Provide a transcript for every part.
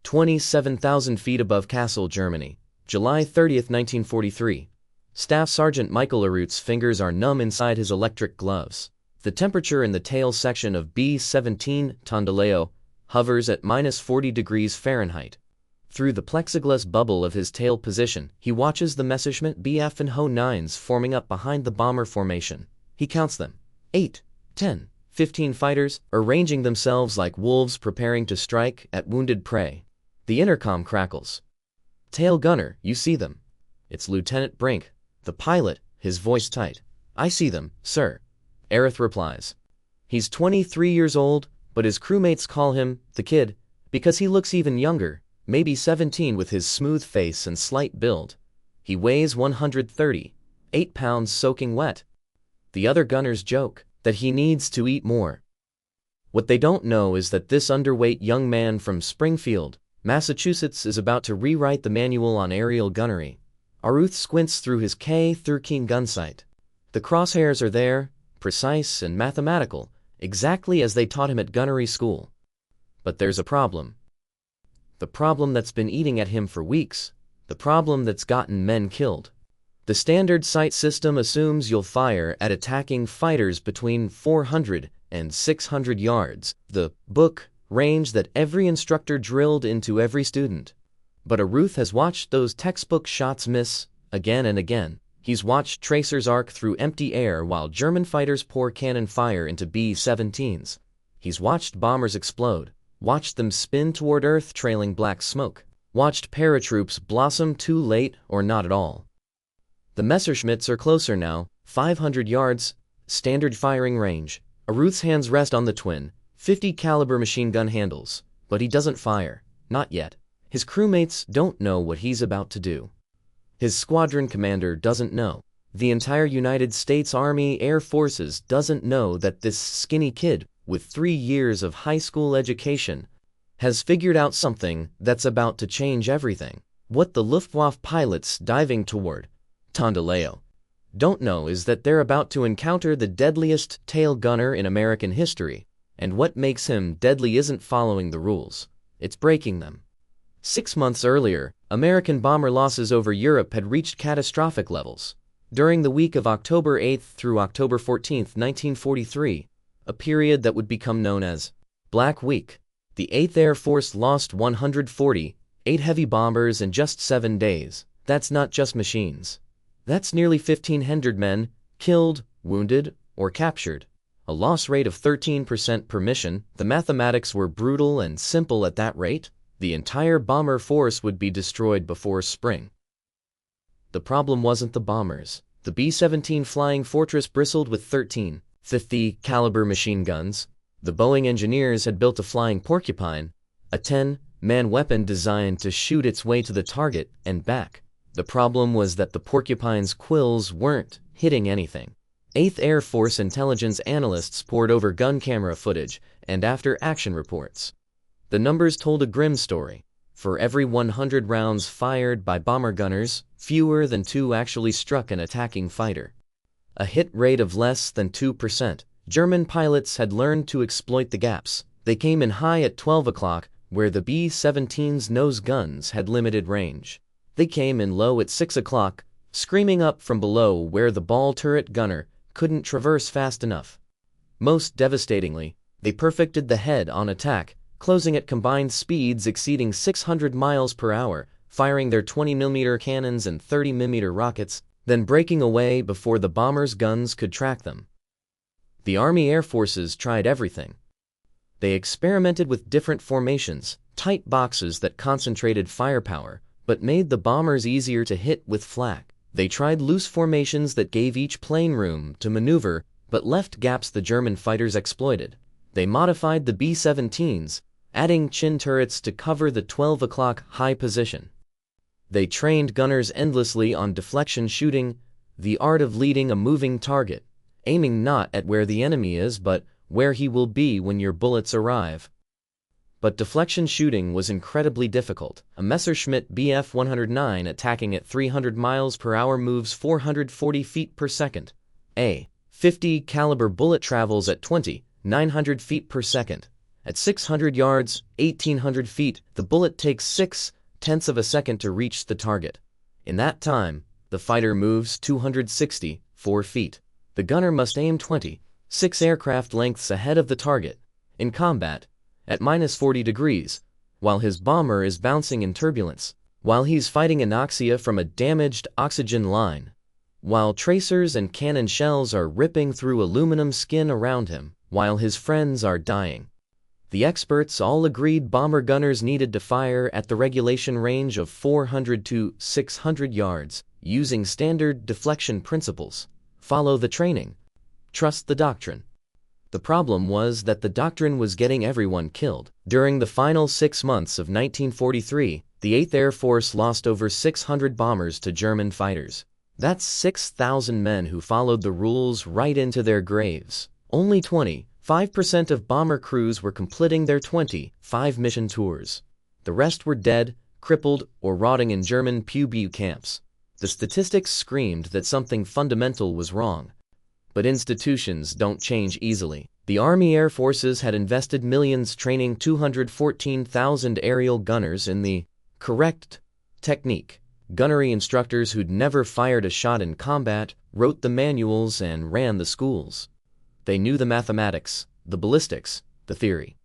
27,000 feet above Kassel, Germany, July 30, 1943. Staff Sergeant Michael Arooth's fingers are numb inside his electric gloves. The temperature in the tail section of B-17 Tondaleo hovers at -40 degrees Fahrenheit. Through the plexiglass bubble of his tail position, he watches the Messerschmitt Bf and Ho-9s forming up behind the bomber formation. He counts them. 8, 10, 15 fighters, arranging themselves like wolves preparing to strike at wounded prey. The intercom crackles. "Tail gunner, you see them." It's Lieutenant Brink, the pilot, his voice tight. "I see them, sir," Arooth replies. He's 23 years old, but his crewmates call him the kid because he looks even younger, maybe 17 with his smooth face and slight build. He weighs 130, 8 pounds soaking wet. The other gunners joke that he needs to eat more. What they don't know is that this underweight young man from Springfield, Massachusetts, is about to rewrite the manual on aerial gunnery. Arooth squints through his K-13 gun sight. The crosshairs are there, precise and mathematical, exactly as they taught him at gunnery school. But there's a problem. The problem that's been eating at him for weeks. The problem that's gotten men killed. The standard sight system assumes you'll fire at attacking fighters between 400 and 600 yards, the book range that every instructor drilled into every student. But Arooth has watched those textbook shots miss again and again. He's watched tracers arc through empty air while German fighters pour cannon fire into B-17s. He's watched bombers explode, watched them spin toward Earth trailing black smoke, watched paratroops blossom too late or not at all. The Messerschmitts are closer now, 500 yards, standard firing range. Arooth's hands rest on the twin, 50 caliber machine gun handles, but he doesn't fire, not yet. His crewmates don't know what he's about to do. His squadron commander doesn't know. The entire United States Army Air Forces doesn't know that this skinny kid, with 3 years of high school education, has figured out something that's about to change everything. What the Luftwaffe pilots diving toward Tondaleo don't know is that they're about to encounter the deadliest tail gunner in American history, and what makes him deadly isn't following the rules, it's breaking them. 6 months earlier, American bomber losses over Europe had reached catastrophic levels. During the week of October 8 through October 14, 1943, a period that would become known as Black Week, the 8th Air Force lost 148 heavy bombers in just 7 days. That's not just machines. That's nearly 1,500 men killed, wounded, or captured. A loss rate of 13% per mission. The mathematics were brutal and simple at that rate. The entire bomber force would be destroyed before spring. The problem wasn't the bombers. The B-17 Flying Fortress bristled with 13 .50 caliber machine guns. The Boeing engineers had built a Flying Porcupine, a 10-man weapon designed to shoot its way to the target and back. The problem was that the Porcupine's quills weren't hitting anything. 8th Air Force intelligence analysts pored over gun camera footage and after-action reports. The numbers told a grim story. For every 100 rounds fired by bomber gunners, fewer than 2 actually struck an attacking fighter. A hit rate of less than 2%. German pilots had learned to exploit the gaps. They came in high at 12 o'clock, where the B-17's nose guns had limited range. They came in low at 6 o'clock, screaming up from below where the ball turret gunner couldn't traverse fast enough. Most devastatingly, they perfected the head-on attack, closing at combined speeds exceeding 600 miles per hour, firing their 20mm cannons and 30mm rockets, then breaking away before the bombers' guns could track them. The Army Air Forces tried everything. They experimented with different formations, tight boxes that concentrated firepower, but made the bombers easier to hit with flak. They tried loose formations that gave each plane room to maneuver, but left gaps the German fighters exploited. They modified the B-17s, adding chin turrets to cover the 12 o'clock high position. They trained gunners endlessly on deflection shooting, the art of leading a moving target, aiming not at where the enemy is but where he will be when your bullets arrive. But deflection shooting was incredibly difficult. A Messerschmitt Bf-109 attacking at 300 miles per hour moves 440 feet per second. A .50 caliber bullet travels at 2,900 feet per second. At 600 yards, 1,800 feet, the bullet takes 0.6 of a second to reach the target. In that time, the fighter moves 264 feet. The gunner must aim 26 aircraft lengths ahead of the target, in combat, at -40 degrees, while his bomber is bouncing in turbulence, while he's fighting anoxia from a damaged oxygen line, while tracers and cannon shells are ripping through aluminum skin around him, while his friends are dying. The experts all agreed bomber gunners needed to fire at the regulation range of 400 to 600 yards, using standard deflection principles. Follow the training. Trust the doctrine. The problem was that the doctrine was getting everyone killed. During the final 6 months of 1943, the 8th Air Force lost over 600 bombers to German fighters. That's 6,000 men who followed the rules right into their graves. Only 25% of bomber crews were completing their 25 mission tours. The rest were dead, crippled, or rotting in German PU camps. The statistics screamed that something fundamental was wrong. But institutions don't change easily. The Army Air Forces had invested millions training 214,000 aerial gunners in the correct technique. Gunnery instructors who'd never fired a shot in combat wrote the manuals and ran the schools. They knew the mathematics, the ballistics, the theory.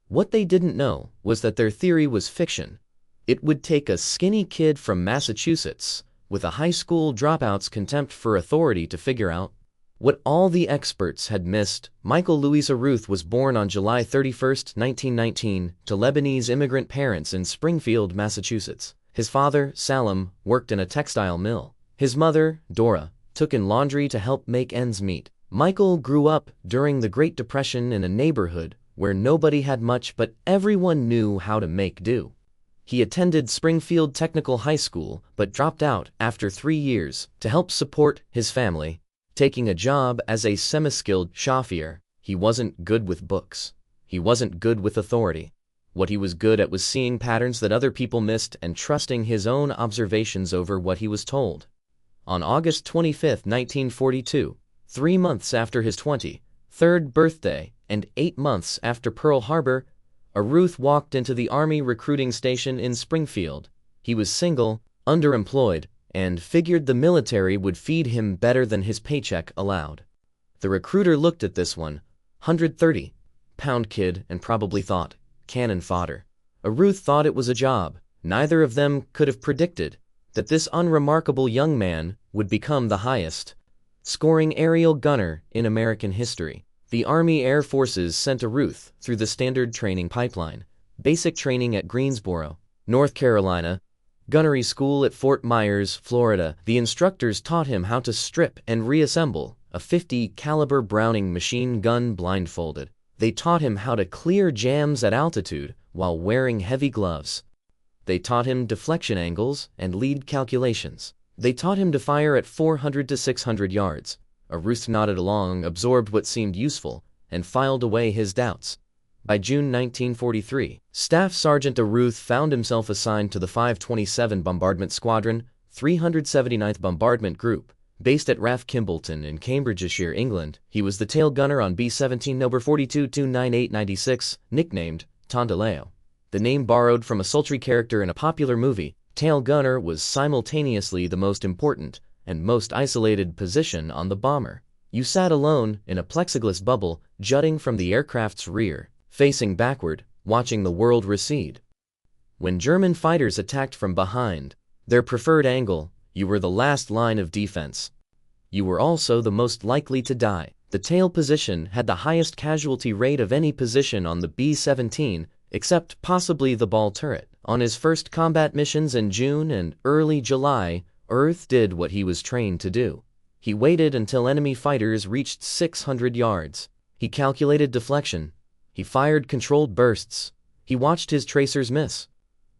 What they didn't know was that their theory was fiction. It would take a skinny kid from Massachusetts with a high school dropout's contempt for authority to figure out what all the experts had missed. Michael Louis Arooth was born on July 31, 1919, to Lebanese immigrant parents in Springfield, Massachusetts. His father, Salim, worked in a textile mill. His mother, Dora, took in laundry to help make ends meet. Michael grew up during the Great Depression in a neighborhood where nobody had much but everyone knew how to make do. He attended Springfield Technical High School but dropped out after 3 years to help support his family, taking a job as a semi-skilled chauffeur. He wasn't good with books. He wasn't good with authority. What he was good at was seeing patterns that other people missed and trusting his own observations over what he was told. On August 25, 1942, 3 months after his 23rd birthday and 8 months after Pearl Harbor, Arooth walked into the Army recruiting station in Springfield. He was single, underemployed, and figured the military would feed him better than his paycheck allowed. The recruiter looked at this 130-pound kid and probably thought, cannon fodder. Arooth thought it was a job. Neither of them could have predicted that this unremarkable young man would become the highest-scoring aerial gunner in American history. The Army Air Forces sent Arooth through the standard training pipeline: basic training at Greensboro, North Carolina, gunnery school at Fort Myers, Florida. The instructors taught him how to strip and reassemble a .50 caliber Browning machine gun blindfolded. They taught him how to clear jams at altitude while wearing heavy gloves. They taught him deflection angles and lead calculations. They taught him to fire at 400 to 600 yards. Arooth nodded along, absorbed what seemed useful, and filed away his doubts. By June 1943, Staff Sergeant Arooth found himself assigned to the 527 Bombardment Squadron, 379th Bombardment Group, based at RAF Kimballton in Cambridgeshire, England. He was the tail gunner on B-17 No. 42-298-96, nicknamed Tondaleo. The name borrowed from a sultry character in a popular movie. Tail gunner was simultaneously the most important and most isolated position on the bomber. You sat alone in a plexiglass bubble jutting from the aircraft's rear, facing backward, watching the world recede. When German fighters attacked from behind, their preferred angle, you were the last line of defense. You were also the most likely to die. The tail position had the highest casualty rate of any position on the B-17, except possibly the ball turret. On his first combat missions in June and early July, Arooth did what he was trained to do. He waited until enemy fighters reached 600 yards. He calculated deflection. He fired controlled bursts. He watched his tracers miss.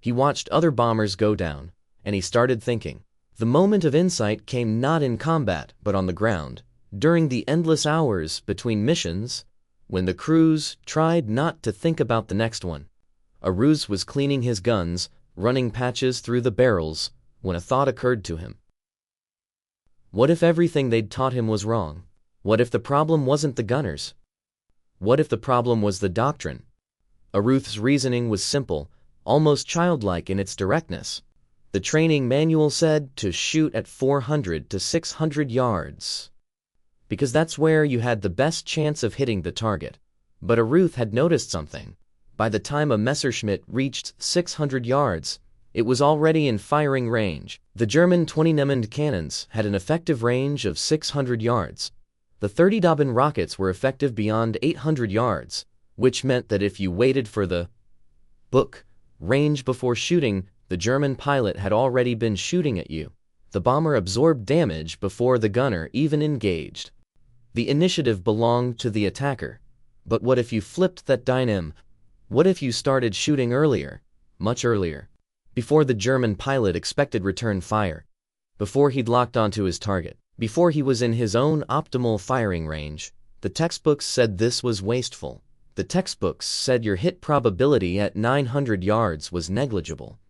He watched other bombers go down. And he started thinking. The moment of insight came not in combat, but on the ground, during the endless hours between missions, when the crews tried not to think about the next one. Arooth was cleaning his guns, running patches through the barrels, when a thought occurred to him. What if everything they'd taught him was wrong? What if the problem wasn't the gunners? What if the problem was the doctrine? Arooth's reasoning was simple, almost childlike in its directness. The training manual said to shoot at 400 to 600 yards, because that's where you had the best chance of hitting the target. But Arooth had noticed something. By the time a Messerschmitt reached 600 yards, it was already in firing range. The German 20mm cannons had an effective range of 600 yards. The 30 Dobbin rockets were effective beyond 800 yards, which meant that if you waited for the book range before shooting, the German pilot had already been shooting at you. The bomber absorbed damage before the gunner even engaged. The initiative belonged to the attacker. But what if you flipped that dynam? What if you started shooting earlier, much earlier, before the German pilot expected return fire, before he'd locked onto his target, before he was in his own optimal firing range? The textbooks said this was wasteful. The textbooks said your hit probability at 900 yards was negligible.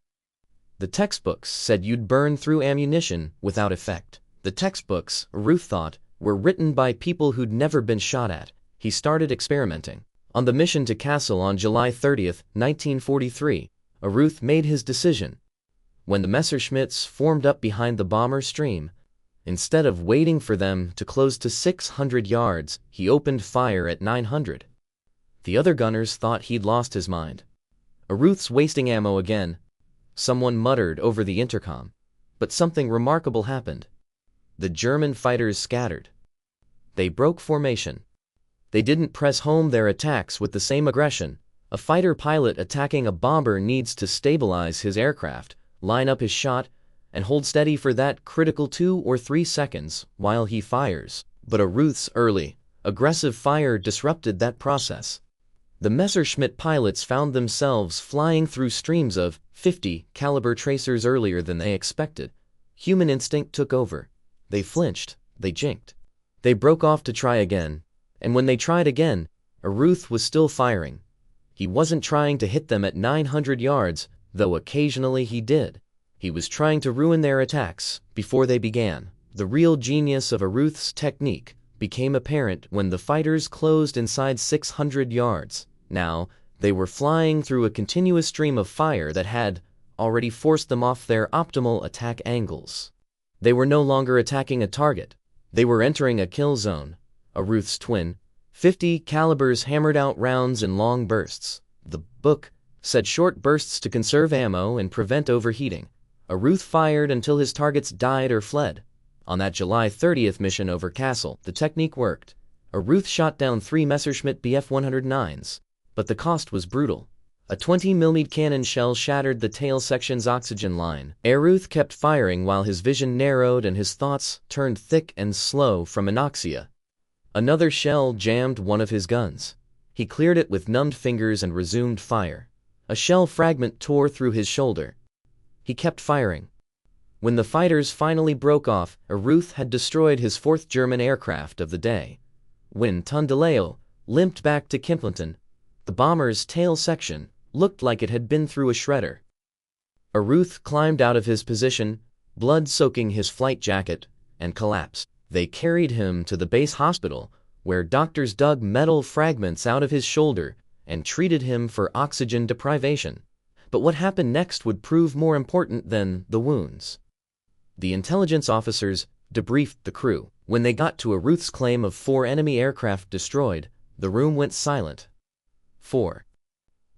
The textbooks said you'd burn through ammunition without effect. The textbooks, Arooth thought, were written by people who'd never been shot at. He started experimenting. On the mission to Kassel on July 30, 1943, Arooth made his decision. When the Messerschmitts formed up behind the bomber stream, instead of waiting for them to close to 600 yards, he opened fire at 900. The other gunners thought he'd lost his mind. Arooth's wasting ammo again, someone muttered over the intercom. But something remarkable happened. The German fighters scattered. They broke formation. They didn't press home their attacks with the same aggression. A fighter pilot attacking a bomber needs to stabilize his aircraft, line up his shot, and hold steady for that critical 2 or 3 seconds while he fires. But Arooth's early, aggressive fire disrupted that process. The Messerschmitt pilots found themselves flying through streams of 50 caliber tracers earlier than they expected. Human instinct took over. They flinched, they jinked. They broke off to try again, and when they tried again, Arooth was still firing. He wasn't trying to hit them at 900 yards, though occasionally he did. He was trying to ruin their attacks before they began. The real genius of Arooth's technique became apparent when the fighters closed inside 600 yards. Now, they were flying through a continuous stream of fire that had already forced them off their optimal attack angles. They were no longer attacking a target. They were entering a kill zone. Arooth's twin, 50 calibers hammered out rounds in long bursts. The book said short bursts to conserve ammo and prevent overheating. Arooth fired until his targets died or fled. On that July 30th mission over Kassel, the technique worked. Arooth shot down 3 Messerschmitt Bf-109s, but the cost was brutal. A 20mm cannon shell shattered the tail section's oxygen line. Arooth kept firing while his vision narrowed and his thoughts turned thick and slow from anoxia. Another shell jammed one of his guns. He cleared it with numbed fingers and resumed fire. A shell fragment tore through his shoulder. He kept firing. When the fighters finally broke off, Arooth had destroyed his 4th German aircraft of the day. When Tondeleau limped back to Kimplinton, the bomber's tail section looked like it had been through a shredder. Arooth climbed out of his position, blood soaking his flight jacket, and collapsed. They carried him to the base hospital, where doctors dug metal fragments out of his shoulder and treated him for oxygen deprivation. But what happened next would prove more important than the wounds. The intelligence officers debriefed the crew. When they got to Arooth's claim of 4 enemy aircraft destroyed, the room went silent. 4.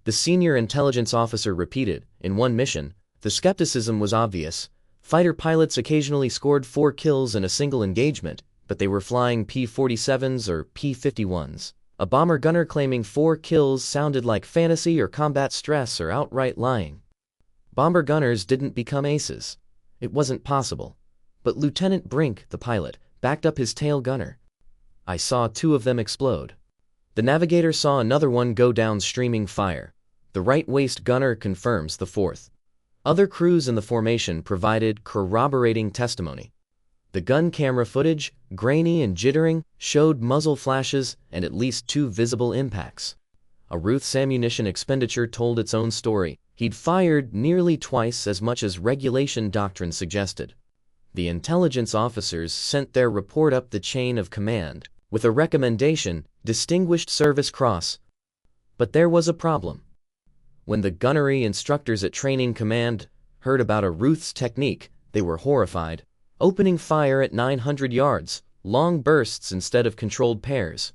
The senior intelligence officer repeated, in one mission, the skepticism was obvious. Fighter pilots occasionally scored 4 kills in a single engagement, but they were flying P-47s or P-51s. A bomber gunner claiming 4 kills sounded like fantasy or combat stress or outright lying. Bomber gunners didn't become aces. It wasn't possible. But Lieutenant Brink, the pilot, backed up his tail gunner. I saw 2 of them explode. The navigator saw another one go down streaming fire. The right waist gunner confirms the 4th. Other crews in the formation provided corroborating testimony. The gun camera footage, grainy and jittering, showed muzzle flashes and at least 2 visible impacts. Arooth's ammunition expenditure told its own story. He'd fired nearly twice as much as regulation doctrine suggested. The intelligence officers sent their report up the chain of command with a recommendation, Distinguished Service Cross. But there was a problem. When the gunnery instructors at Training Command heard about Arooth's technique, they were horrified. Opening fire at 900 yards, long bursts instead of controlled pairs.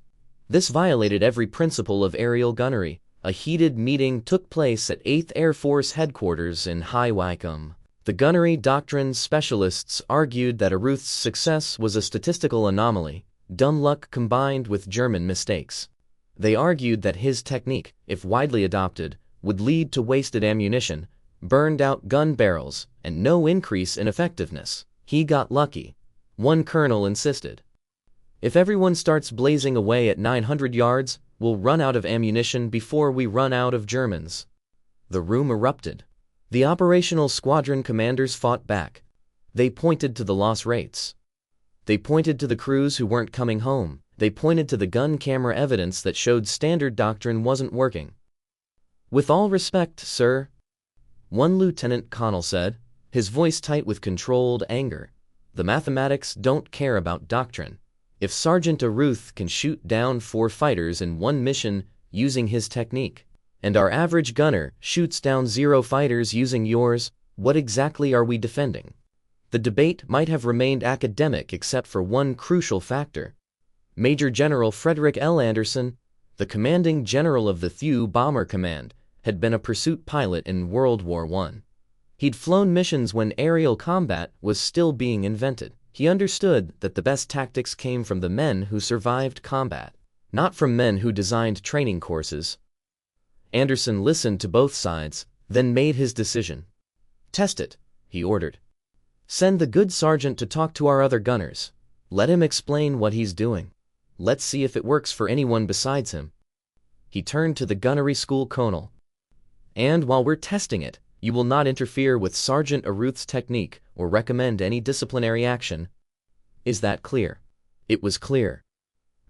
This violated every principle of aerial gunnery. A heated meeting took place at 8th Air Force Headquarters in High Wycombe. The gunnery doctrine specialists argued that Arooth's success was a statistical anomaly, dumb luck combined with German mistakes. They argued that his technique, if widely adopted, would lead to wasted ammunition, burned-out gun barrels, and no increase in effectiveness. He got lucky. One colonel insisted. If everyone starts blazing away at 900 yards, we'll run out of ammunition before we run out of Germans. The room erupted. The operational squadron commanders fought back. They pointed to the loss rates. They pointed to the crews who weren't coming home. They pointed to the gun camera evidence that showed standard doctrine wasn't working. "With all respect, sir," one Lieutenant Connell said, his voice tight with controlled anger, "the mathematics don't care about doctrine. If Sergeant Arooth can shoot down 4 fighters in one mission using his technique, and our average gunner shoots down 0 fighters using yours, what exactly are we defending?" The debate might have remained academic except for one crucial factor. Major General Frederick L. Anderson, the commanding general of the Thew Bomber Command, had been a pursuit pilot in World War I. He'd flown missions when aerial combat was still being invented. He understood that the best tactics came from the men who survived combat, not from men who designed training courses. Anderson listened to both sides, then made his decision. "Test it," he ordered. "Send the good sergeant to talk to our other gunners. Let him explain what he's doing. Let's see if it works for anyone besides him." He turned to the gunnery school colonel. "And while we're testing it, you will not interfere with Sergeant Arooth's technique or recommend any disciplinary action. Is that clear?" It was clear.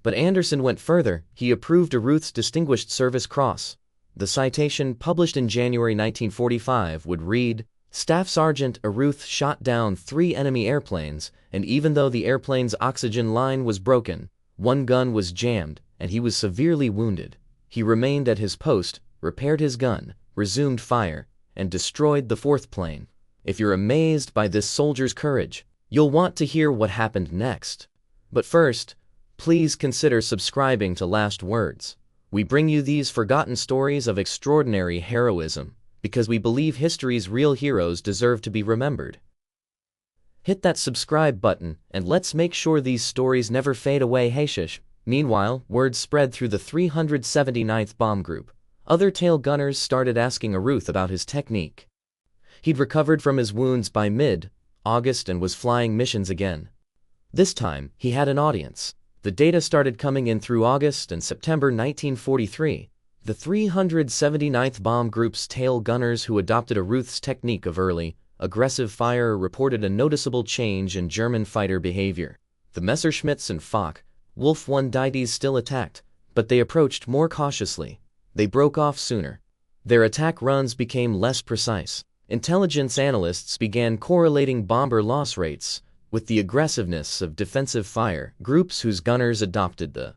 But Anderson went further. He approved Arooth's Distinguished Service Cross. The citation, published in January 1945, would read, "Staff Sergeant Arooth shot down 3 enemy airplanes, and even though the airplane's oxygen line was broken, one gun was jammed, and he was severely wounded. He remained at his post, repaired his gun, resumed fire, and destroyed the 4th plane." If you're amazed by this soldier's courage, you'll want to hear what happened next. But first, please consider subscribing to Last Words. We bring you these forgotten stories of extraordinary heroism because we believe history's real heroes deserve to be remembered. Hit that subscribe button and let's make sure these stories never fade away. Hey shush. Meanwhile, word spread through the 379th Bomb Group. Other tail gunners started asking Arooth about his technique. He'd recovered from his wounds by mid-August and was flying missions again. This time, he had an audience. The data started coming in through August and September 1943. The 379th Bomb Group's tail gunners who adopted Arooth's technique of early, aggressive fire reported a noticeable change in German fighter behavior. The Messerschmitts and Wolf 1 Dieties still attacked, but they approached more cautiously. They broke off sooner. Their attack runs became less precise. Intelligence analysts began correlating bomber loss rates with the aggressiveness of defensive fire. Groups whose gunners adopted the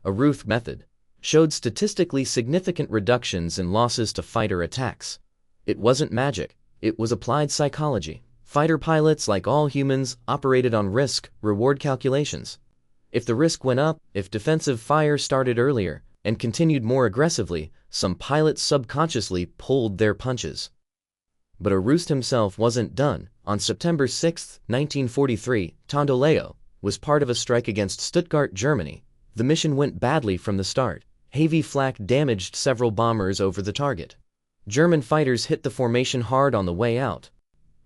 Arooth method showed statistically significant reductions in losses to fighter attacks. It wasn't magic, it was applied psychology. Fighter pilots, like all humans, operated on risk-reward calculations. If the risk went up, if defensive fire started earlier and continued more aggressively, some pilots subconsciously pulled their punches. But Arooth himself wasn't done. On September 6, 1943, Tondoleo was part of a strike against Stuttgart, Germany. The mission went badly from the start. Heavy flak damaged several bombers over the target. German fighters hit the formation hard on the way out.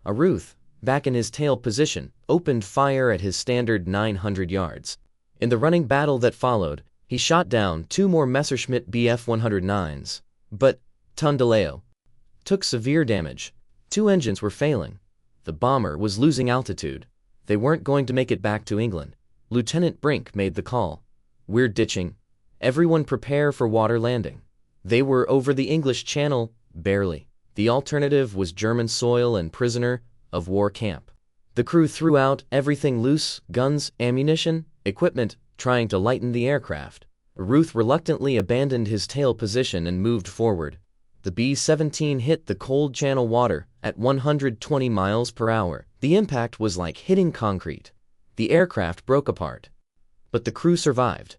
Arooth, back in his tail position, opened fire at his standard 900 yards. In the running battle that followed, he shot down 2 more Messerschmitt Bf-109s. But Tondoleo took severe damage. 2 engines were failing. The bomber was losing altitude. They weren't going to make it back to England. Lieutenant Brink made the call. "We're ditching. Everyone prepare for water landing." They were over the English Channel, barely. The alternative was German soil and prisoner of war camp. The crew threw out everything loose: guns, ammunition, equipment, trying to lighten the aircraft. Arooth reluctantly abandoned his tail position and moved forward. The B-17 hit the cold channel water at 120 miles per hour. The impact was like hitting concrete. The aircraft broke apart. But the crew survived.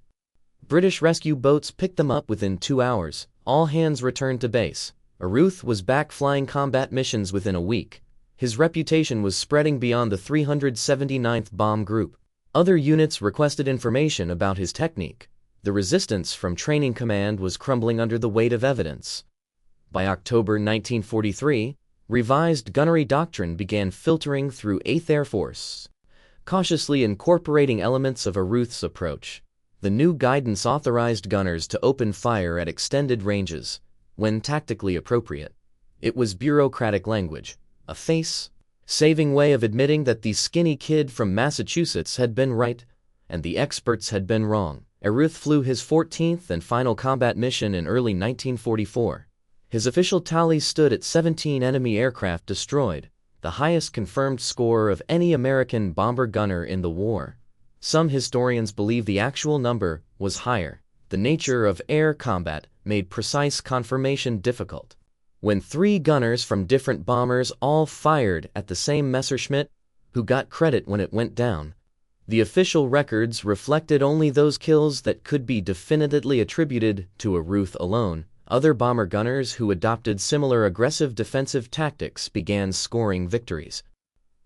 British rescue boats picked them up within 2 hours. All hands returned to base. Arooth was back flying combat missions within a week. His reputation was spreading beyond the 379th Bomb Group. Other units requested information about his technique. The resistance from Training Command was crumbling under the weight of evidence. By October 1943, revised gunnery doctrine began filtering through 8th Air Force, cautiously incorporating elements of Arooth's approach. The new guidance authorized gunners to open fire at extended ranges, when tactically appropriate. It was bureaucratic language, a face-saving way of admitting that the skinny kid from Massachusetts had been right, and the experts had been wrong. Arooth flew his 14th and final combat mission in early 1944. His official tally stood at 17 enemy aircraft destroyed, the highest confirmed score of any American bomber gunner in the war. Some historians believe the actual number was higher. The nature of air combat made precise confirmation difficult. When 3 gunners from different bombers all fired at the same Messerschmitt, who got credit when it went down, the official records reflected only those kills that could be definitively attributed to Arooth alone. Other bomber gunners who adopted similar aggressive defensive tactics began scoring victories.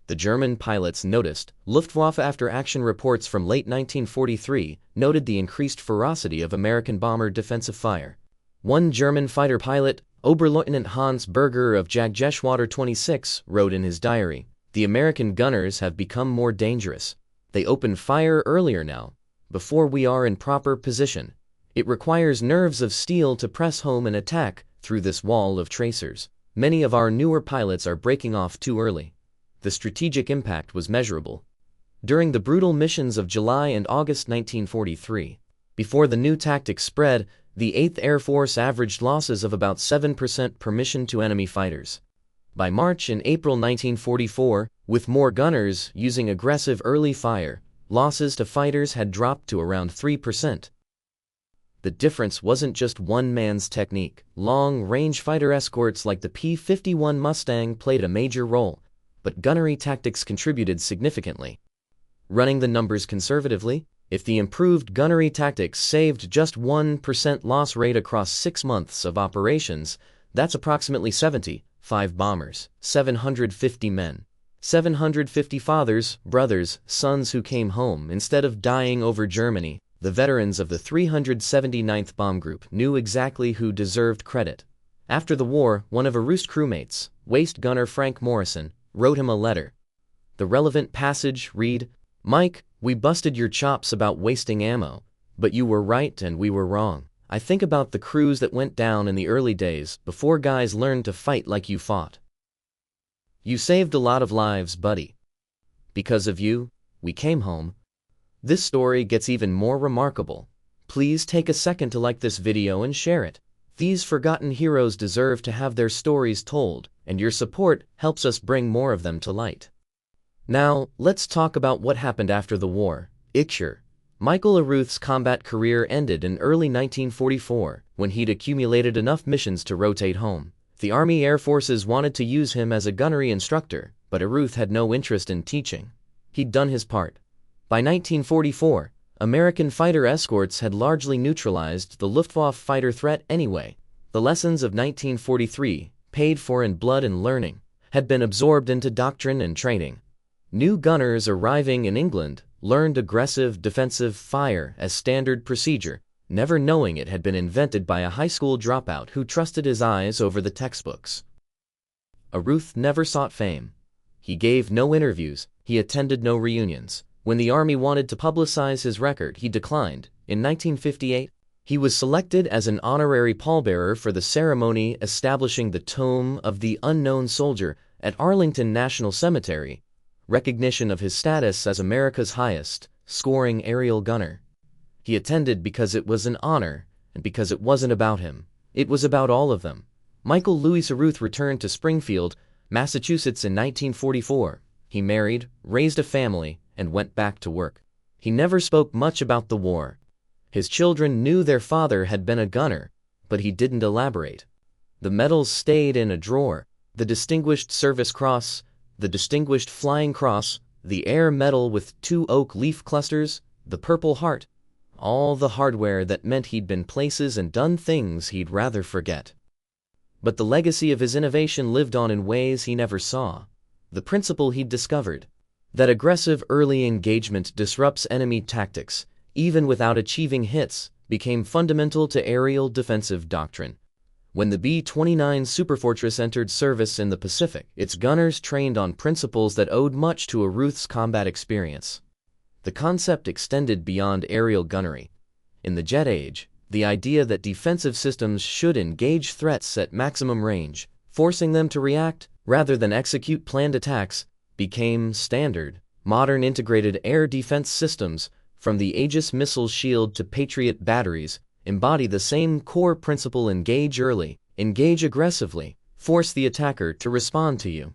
The German pilots noticed. Luftwaffe after-action reports from late 1943 noted the increased ferocity of American bomber defensive fire. One German fighter pilot, Oberleutnant Hans Berger of Jagdgeschwader 26, wrote in his diary, "The American gunners have become more dangerous. They open fire earlier now, before we are in proper position. It requires nerves of steel to press home an attack through this wall of tracers. Many of our newer pilots are breaking off too early." The strategic impact was measurable. During the brutal missions of July and August 1943, before the new tactics spread, the 8th Air Force averaged losses of about 7% per mission to enemy fighters. By March and April 1944, with more gunners using aggressive early fire, losses to fighters had dropped to around 3%. The difference wasn't just one man's technique. Long-range fighter escorts like the P-51 Mustang played a major role, but gunnery tactics contributed significantly. Running the numbers conservatively, if the improved gunnery tactics saved just 1% loss rate across 6 months of operations, that's approximately 75 bombers, 750 men, 750 fathers, brothers, sons who came home instead of dying over Germany. The veterans of the 379th Bomb Group knew exactly who deserved credit. After the war, one of Arooth's crewmates, waist gunner Frank Morrison, wrote him a letter. The relevant passage read, "Mike, we busted your chops about wasting ammo, but you were right and we were wrong. I think about the crews that went down in the early days before guys learned to fight like you fought. You saved a lot of lives, buddy. Because of you, we came home." This story gets even more remarkable. Please take a second to like this video and share it. These forgotten heroes deserve to have their stories told, and your support helps us bring more of them to light. Now, let's talk about what happened after the war. Michael Arooth's combat career ended in early 1944, when he'd accumulated enough missions to rotate home. The Army Air Forces wanted to use him as a gunnery instructor, but Arooth had no interest in teaching. He'd done his part. By 1944, American fighter escorts had largely neutralized the Luftwaffe fighter threat anyway. The lessons of 1943, paid for in blood and learning, had been absorbed into doctrine and training. New gunners arriving in England learned aggressive defensive fire as standard procedure, never knowing it had been invented by a high school dropout who trusted his eyes over the textbooks. Arooth never sought fame. He gave no interviews, he attended no reunions. When the Army wanted to publicize his record, he declined. In 1958, he was selected as an honorary pallbearer for the ceremony establishing the Tomb of the Unknown Soldier at Arlington National Cemetery, recognition of his status as America's highest-scoring aerial gunner. He attended because it was an honor, and because it wasn't about him. It was about all of them. Michael Louis Arooth returned to Springfield, Massachusetts in 1944. He married, raised a family, and went back to work. He never spoke much about the war. His children knew their father had been a gunner, but he didn't elaborate. The medals stayed in a drawer: the Distinguished Service Cross, the Distinguished Flying Cross, the Air Medal with 2 oak leaf clusters, the Purple Heart. All the hardware that meant he'd been places and done things he'd rather forget. But the legacy of his innovation lived on in ways he never saw. The principle he'd discovered, that aggressive early engagement disrupts enemy tactics, even without achieving hits, became fundamental to aerial defensive doctrine. When the B-29 Superfortress entered service in the Pacific, its gunners trained on principles that owed much to Arooth's combat experience. The concept extended beyond aerial gunnery. In the jet age, the idea that defensive systems should engage threats at maximum range, forcing them to react rather than execute planned attacks, became standard. Modern integrated air defense systems, from the Aegis missile shield to Patriot batteries, embody the same core principle: engage early, engage aggressively, force the attacker to respond to you.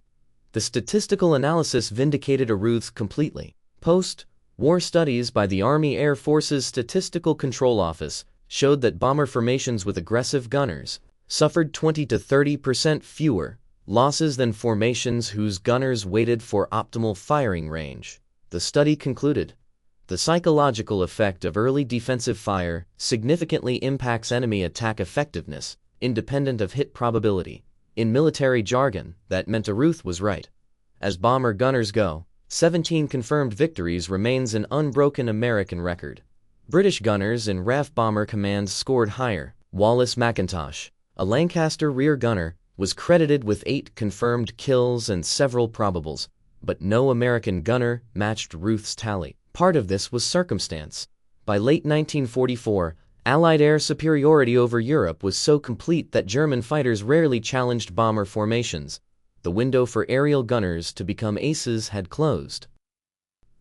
The statistical analysis vindicated Arooth completely. Post-war studies by the Army Air Force's Statistical Control Office showed that bomber formations with aggressive gunners suffered 20 to 30% fewer losses than formations whose gunners waited for optimal firing range. The study concluded, the psychological effect of early defensive fire significantly impacts enemy attack effectiveness, independent of hit probability. In military jargon, that meant Arooth was right. As bomber gunners go, 17 confirmed victories remains an unbroken American record. British gunners in RAF Bomber Command scored higher. Wallace McIntosh, a Lancaster rear gunner, was credited with 8 confirmed kills and several probables, but no American gunner matched Arooth's tally. Part of this was circumstance. By late 1944, Allied air superiority over Europe was so complete that German fighters rarely challenged bomber formations. The window for aerial gunners to become aces had closed.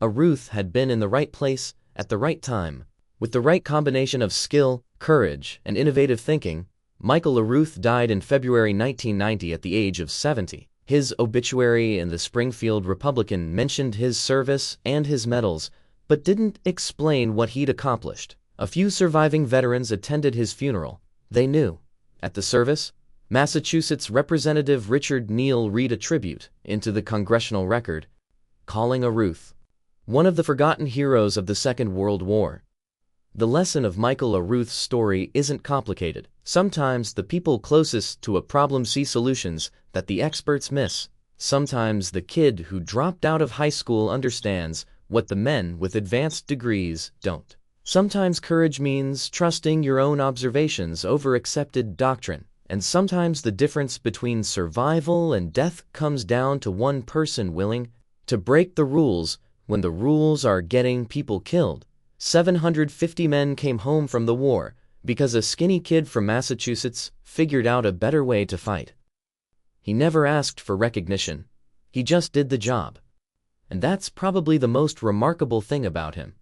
Arooth had been in the right place at the right time. With the right combination of skill, courage, and innovative thinking, Michael Arooth died in February 1990 at the age of 70. His obituary in the Springfield Republican mentioned his service and his medals, but didn't explain what he'd accomplished. A few surviving veterans attended his funeral. They knew. At the service, Massachusetts Representative Richard Neal read a tribute into the congressional record, calling Arooth one of the forgotten heroes of the Second World War. The lesson of Michael Arooth's story isn't complicated. Sometimes the people closest to a problem see solutions that the experts miss. Sometimes the kid who dropped out of high school understands what the men with advanced degrees don't. Sometimes courage means trusting your own observations over accepted doctrine. And sometimes the difference between survival and death comes down to one person willing to break the rules when the rules are getting people killed. 750 men came home from the war because a skinny kid from Massachusetts figured out a better way to fight. He never asked for recognition. He just did the job. And that's probably the most remarkable thing about him.